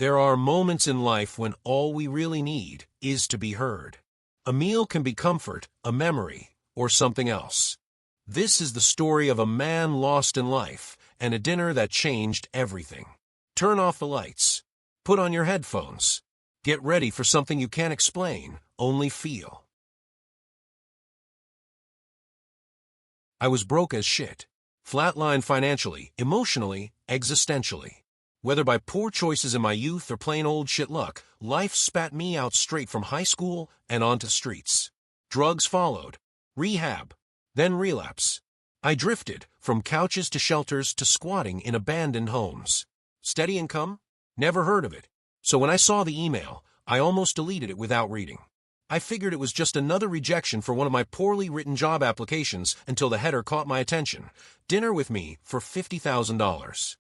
There are moments in life when all we really need is to be heard. A meal can be comfort, a memory, or something else. This is the story of a man lost in life and a dinner that changed everything. Turn off the lights. Put on your headphones. Get ready for something you can't explain, only feel. I was broke as shit. Flatlined financially, emotionally, existentially. Whether by poor choices in my youth or plain old shit luck, life spat me out straight from high school and onto streets. Drugs followed. Rehab. Then relapse. I drifted from couches to shelters to squatting in abandoned homes. Steady income? Never heard of it. So when I saw the email, I almost deleted it without reading. I figured it was just another rejection for one of my poorly written job applications until the header caught my attention. Dinner with me for $50,000.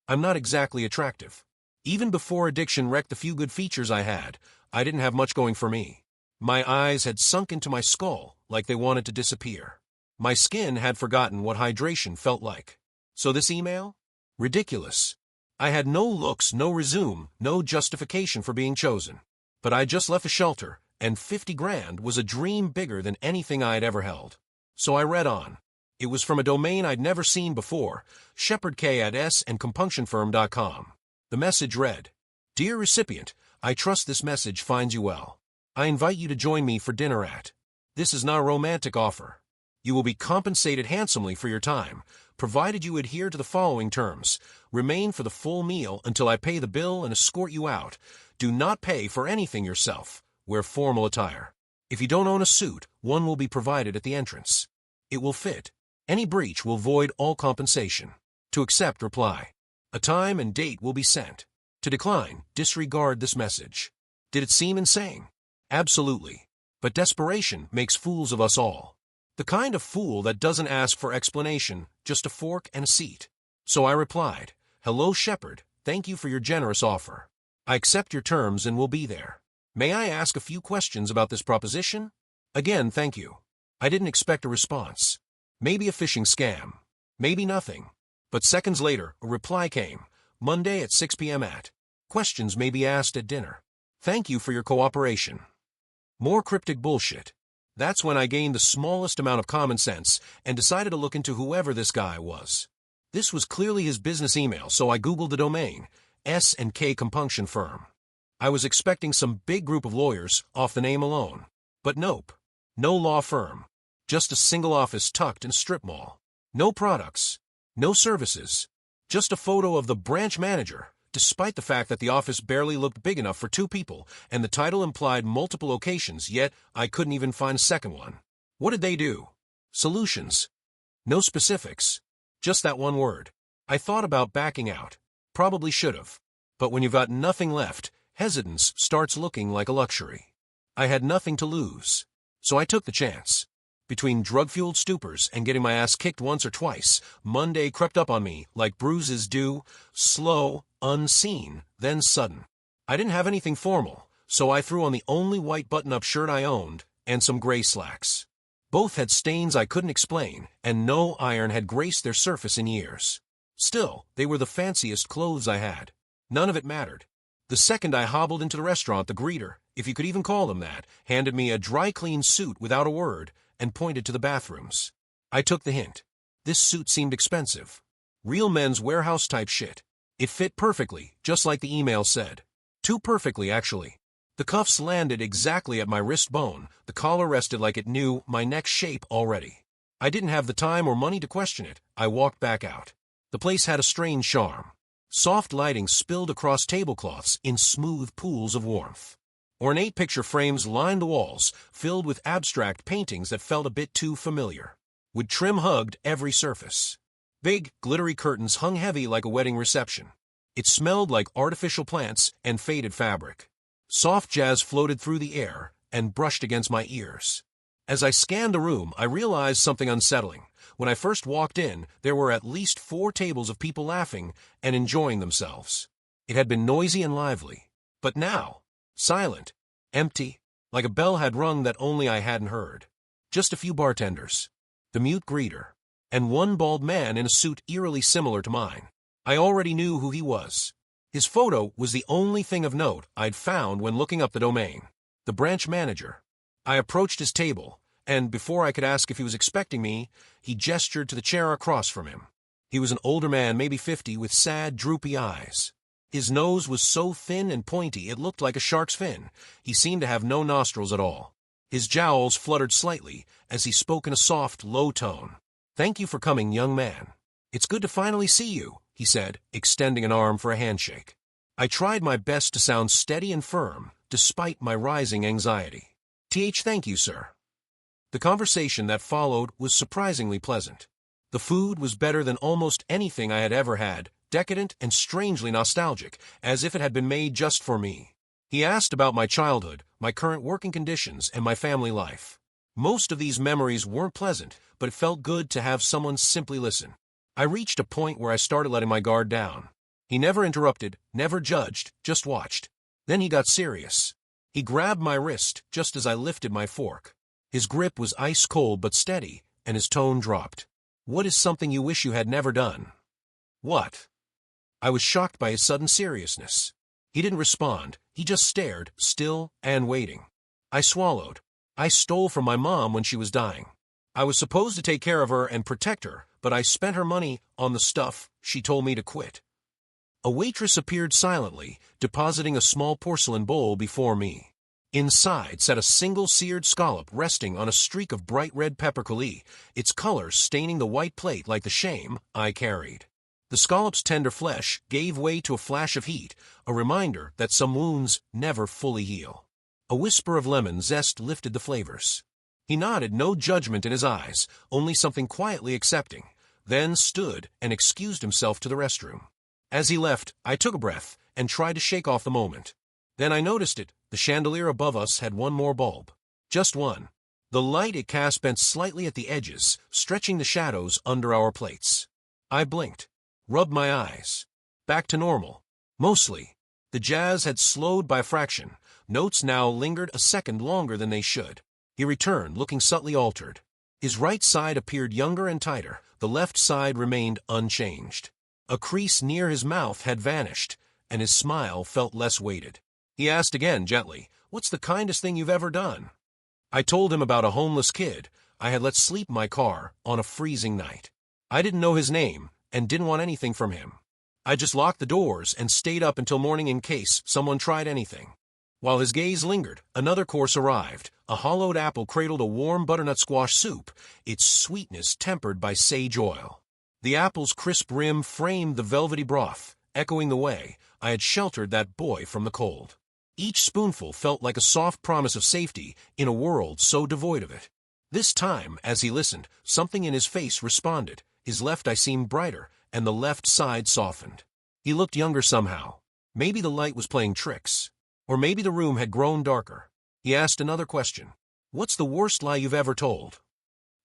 I'm not exactly attractive. Even before addiction wrecked the few good features I had, I didn't have much going for me. My eyes had sunk into my skull like they wanted to disappear. My skin had forgotten what hydration felt like. So this email? Ridiculous. I had no looks, no resume, no justification for being chosen. But I just left a shelter, and 50 grand was a dream bigger than anything I had ever held. So I read on. It was from a domain I'd never seen before, shepardk@sandcompunctionfirm.com. The message read, "Dear recipient, I trust this message finds you well. I invite you to join me for dinner at. This is not a romantic offer. You will be compensated handsomely for your time, provided you adhere to the following terms. Remain for the full meal until I pay the bill and escort you out. Do not pay for anything yourself. Wear formal attire. If you don't own a suit, one will be provided at the entrance. It will fit. Any breach will void all compensation. To accept, reply. A time and date will be sent. To decline, disregard this message." Did it seem insane? Absolutely. But desperation makes fools of us all. The kind of fool that doesn't ask for explanation, just a fork and a seat. So I replied, "Hello, Shepard. Thank you for your generous offer. I accept your terms and will be there. May I ask a few questions about this proposition? Again, thank you." I didn't expect a response. Maybe a phishing scam. Maybe nothing. But seconds later, a reply came. Monday at 6 p.m. Questions may be asked at dinner. Thank you for your cooperation. More cryptic bullshit. That's when I gained the smallest amount of common sense and decided to look into whoever this guy was. This was clearly his business email, so I Googled the domain, S&K Compunction Firm. I was expecting some big group of lawyers off the name alone. But nope. No law firm. Just a single office tucked in a strip mall. No products. No services. Just a photo of the branch manager, despite the fact that the office barely looked big enough for 2 people, and the title implied multiple locations, yet I couldn't even find a second one. What did they do? Solutions. No specifics. Just that one word. I thought about backing out. Probably should've. But when you've got nothing left, hesitance starts looking like a luxury. I had nothing to lose. So I took the chance. Between drug-fueled stupors and getting my ass kicked once or twice, Monday crept up on me like bruises do, slow, unseen, then sudden. I didn't have anything formal, so I threw on the only white button-up shirt I owned and some gray slacks. Both had stains I couldn't explain, and no iron had graced their surface in years. Still, they were the fanciest clothes I had. None of it mattered. The second I hobbled into the restaurant, the greeter, if you could even call them that, handed me a dry-clean suit without a word and pointed to the bathrooms. I took the hint. This suit seemed expensive. Real Men's Warehouse type shit. It fit perfectly, just like the email said. Too perfectly, actually. The cuffs landed exactly at my wrist bone. The collar rested like it knew my neck shape already. I didn't have the time or money to question it. I walked back out. The place had a strange charm. Soft lighting spilled across tablecloths in smooth pools of warmth. Ornate picture frames lined the walls, filled with abstract paintings that felt a bit too familiar. Wood trim hugged every surface. Big, glittery curtains hung heavy like a wedding reception. It smelled like artificial plants and faded fabric. Soft jazz floated through the air and brushed against my ears. As I scanned the room, I realized something unsettling. When I first walked in, there were at least 4 tables of people laughing and enjoying themselves. It had been noisy and lively. But now, silent, empty, like a bell had rung that only I hadn't heard. Just a few bartenders, the mute greeter, and one bald man in a suit eerily similar to mine. I already knew who he was. His photo was the only thing of note I'd found when looking up the domain. The branch manager. I approached his table, and before I could ask if he was expecting me, he gestured to the chair across from him. He was an older man, maybe 50, with sad, droopy eyes. His nose was so thin and pointy it looked like a shark's fin. He seemed to have no nostrils at all. His jowls fluttered slightly as he spoke in a soft, low tone. "Thank you for coming, young man. It's good to finally see you," he said, extending an arm for a handshake. I tried my best to sound steady and firm, despite my rising anxiety. Thank you, sir." The conversation that followed was surprisingly pleasant. The food was better than almost anything I had ever had, decadent and strangely nostalgic, as if it had been made just for me. He asked about my childhood, my current working conditions, and my family life. Most of these memories weren't pleasant, but it felt good to have someone simply listen. I reached a point where I started letting my guard down. He never interrupted, never judged, just watched. Then he got serious. He grabbed my wrist just as I lifted my fork. His grip was ice cold but steady, and his tone dropped. "What is something you wish you had never done?" "What?" I was shocked by his sudden seriousness. He didn't respond. He just stared, still and waiting. I swallowed. "I stole from my mom when she was dying. I was supposed to take care of her and protect her, but I spent her money on the stuff she told me to quit." A waitress appeared silently, depositing a small porcelain bowl before me. Inside sat a single seared scallop resting on a streak of bright red pepper coulis, its color staining the white plate like the shame I carried. The scallop's tender flesh gave way to a flash of heat, a reminder that some wounds never fully heal. A whisper of lemon zest lifted the flavors. He nodded, no judgment in his eyes, only something quietly accepting, then stood and excused himself to the restroom. As he left, I took a breath and tried to shake off the moment. Then I noticed it. The chandelier above us had one more bulb. Just one. The light it cast bent slightly at the edges, stretching the shadows under our plates. I blinked, rubbed my eyes. Back to normal. Mostly. The jazz had slowed by a fraction. Notes now lingered a second longer than they should. He returned, looking subtly altered. His right side appeared younger and tighter. The left side remained unchanged. A crease near his mouth had vanished, and his smile felt less weighted. He asked again, gently, "What's the kindest thing you've ever done?" I told him about a homeless kid I had let sleep in my car on a freezing night. I didn't know his name and didn't want anything from him. I just locked the doors and stayed up until morning in case someone tried anything. While his gaze lingered, another course arrived. A hollowed apple cradled a warm butternut squash soup, its sweetness tempered by sage oil. The apple's crisp rim framed the velvety broth, echoing the way I had sheltered that boy from the cold. Each spoonful felt like a soft promise of safety in a world so devoid of it. This time, as he listened, something in his face responded. His left eye seemed brighter, and the left side softened. He looked younger somehow. Maybe the light was playing tricks. Or maybe the room had grown darker. He asked another question. "What's the worst lie you've ever told?"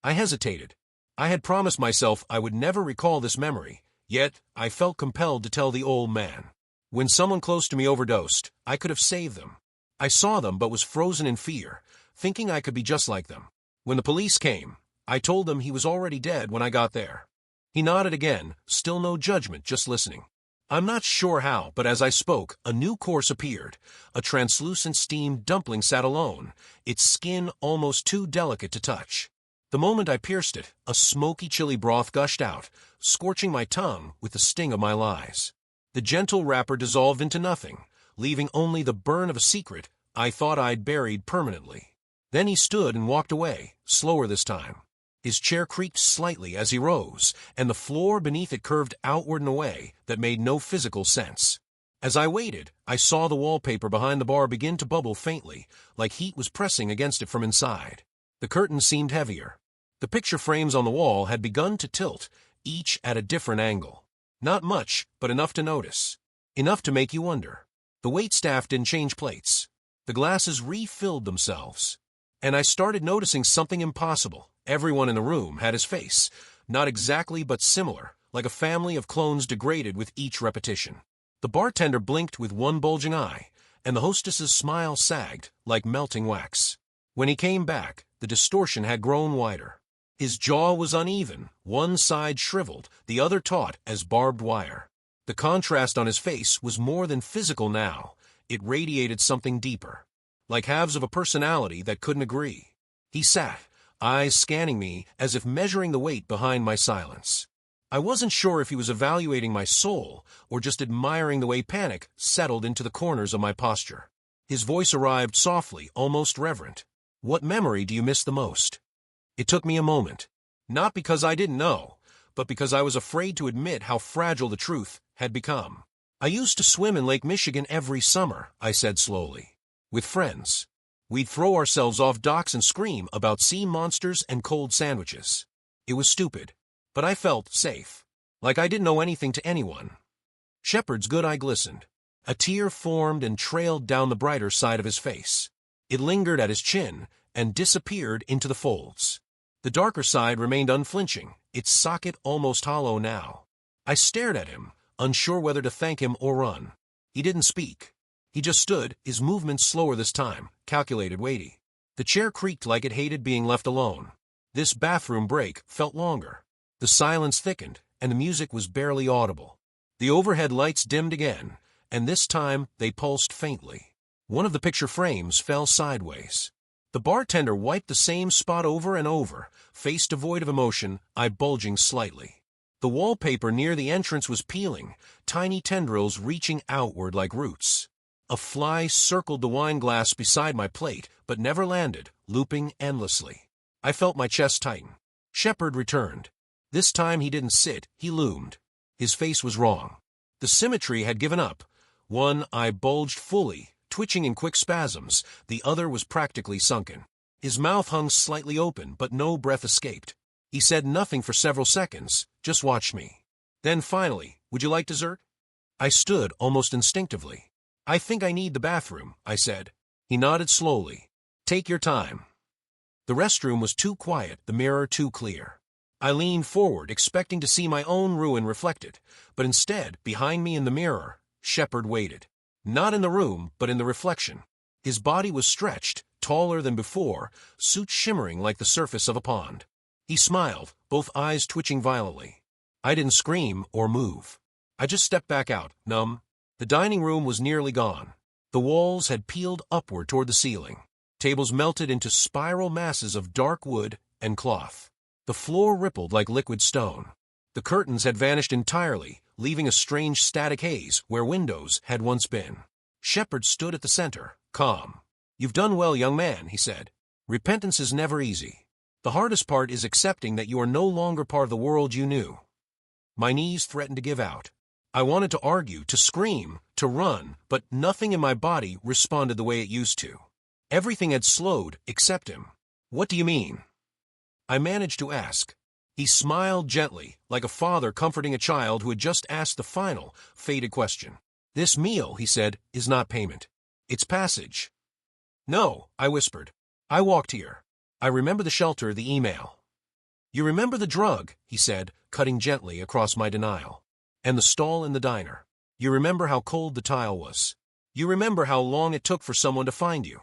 I hesitated. I had promised myself I would never recall this memory, yet I felt compelled to tell the old man. When someone close to me overdosed, I could have saved them. I saw them but was frozen in fear, thinking I could be just like them. When the police came, I told them he was already dead when I got there. He nodded again, still no judgment, just listening. I'm not sure how, but as I spoke, a new course appeared. A translucent steamed dumpling sat alone, its skin almost too delicate to touch. The moment I pierced it, a smoky chili broth gushed out, scorching my tongue with the sting of my lies. The gentle wrapper dissolved into nothing, leaving only the burn of a secret I thought I'd buried permanently. Then he stood and walked away, slower this time. His chair creaked slightly as he rose, and the floor beneath it curved outward in a way that made no physical sense. As I waited, I saw the wallpaper behind the bar begin to bubble faintly, like heat was pressing against it from inside. The curtains seemed heavier. The picture frames on the wall had begun to tilt, each at a different angle. Not much, but enough to notice. Enough to make you wonder. The waitstaff didn't change plates. The glasses refilled themselves. And I started noticing something impossible. Everyone in the room had his face. Not exactly, but similar, like a family of clones degraded with each repetition. The bartender blinked with one bulging eye, and the hostess's smile sagged like melting wax. When he came back, the distortion had grown wider. His jaw was uneven, one side shriveled, the other taut as barbed wire. The contrast on his face was more than physical now. It radiated something deeper, like halves of a personality that couldn't agree. He sat, eyes scanning me as if measuring the weight behind my silence. I wasn't sure if he was evaluating my soul or just admiring the way panic settled into the corners of my posture. His voice arrived softly, almost reverent. "What memory do you miss the most?" It took me a moment. Not because I didn't know, but because I was afraid to admit how fragile the truth had become. "I used to swim in Lake Michigan every summer," I said slowly. "With friends. We'd throw ourselves off docks and scream about sea monsters and cold sandwiches. It was stupid, but I felt safe, like I didn't owe anything to anyone." Shepard's good eye glistened. A tear formed and trailed down the brighter side of his face. It lingered at his chin and disappeared into the folds. The darker side remained unflinching, its socket almost hollow now. I stared at him, unsure whether to thank him or run. He didn't speak. He just stood, his movements slower this time, calculated, weighty. The chair creaked like it hated being left alone. This bathroom break felt longer. The silence thickened, and the music was barely audible. The overhead lights dimmed again, and this time they pulsed faintly. One of the picture frames fell sideways. The bartender wiped the same spot over and over, face devoid of emotion, eye bulging slightly. The wallpaper near the entrance was peeling, tiny tendrils reaching outward like roots. A fly circled the wine glass beside my plate, but never landed, looping endlessly. I felt my chest tighten. Shepard returned. This time he didn't sit, he loomed. His face was wrong. The symmetry had given up. One eye bulged fully, twitching in quick spasms, the other was practically sunken. His mouth hung slightly open, but no breath escaped. He said nothing for several seconds, just watched me. Then finally, "Would you like dessert?" I stood almost instinctively. "I think I need the bathroom," I said. He nodded slowly. "Take your time." The restroom was too quiet, the mirror too clear. I leaned forward, expecting to see my own ruin reflected, but instead, behind me in the mirror, Shepard waited. Not in the room, but in the reflection. His body was stretched, taller than before, suit shimmering like the surface of a pond. He smiled, both eyes twitching violently. I didn't scream or move. I just stepped back out, numb. The dining room was nearly gone. The walls had peeled upward toward the ceiling. Tables melted into spiral masses of dark wood and cloth. The floor rippled like liquid stone. The curtains had vanished entirely, leaving a strange static haze where windows had once been. Shepard stood at the center, calm. "You've done well, young man," he said. "Repentance is never easy. The hardest part is accepting that you are no longer part of the world you knew." My knees threatened to give out. I wanted to argue, to scream, to run, but nothing in my body responded the way it used to. Everything had slowed, except him. "What do you mean?" I managed to ask. He smiled gently, like a father comforting a child who had just asked the final, fated question. "This meal," he said, "is not payment. It's passage." "No," I whispered. "I walked here. I remember the shelter, the email." "You remember the drug," he said, cutting gently across my denial. "And the stall in the diner. You remember how cold the tile was. You remember how long it took for someone to find you."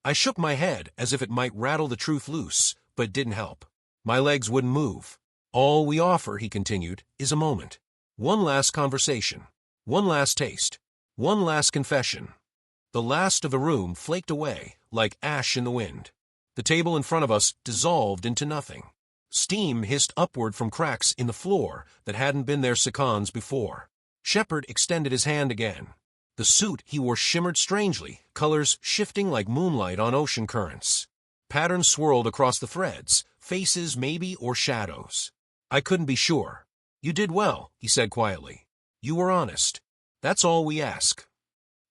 I shook my head as if it might rattle the truth loose, but it didn't help. My legs wouldn't move. "All we offer," he continued, "is a moment. One last conversation. One last taste. One last confession." The last of the room flaked away, like ash in the wind. The table in front of us dissolved into nothing. Steam hissed upward from cracks in the floor that hadn't been there seconds before. Shepard extended his hand again. The suit he wore shimmered strangely, colors shifting like moonlight on ocean currents. Patterns swirled across the threads, faces maybe or shadows. I couldn't be sure. "You did well," he said quietly. "You were honest. That's all we ask."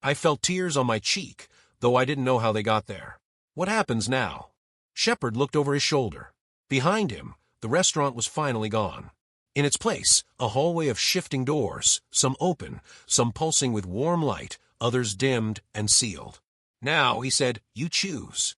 I felt tears on my cheek, though I didn't know how they got there. "What happens now?" Shepard looked over his shoulder. Behind him, the restaurant was finally gone. In its place, a hallway of shifting doors, some open, some pulsing with warm light, others dimmed and sealed. "Now," he said, "you choose.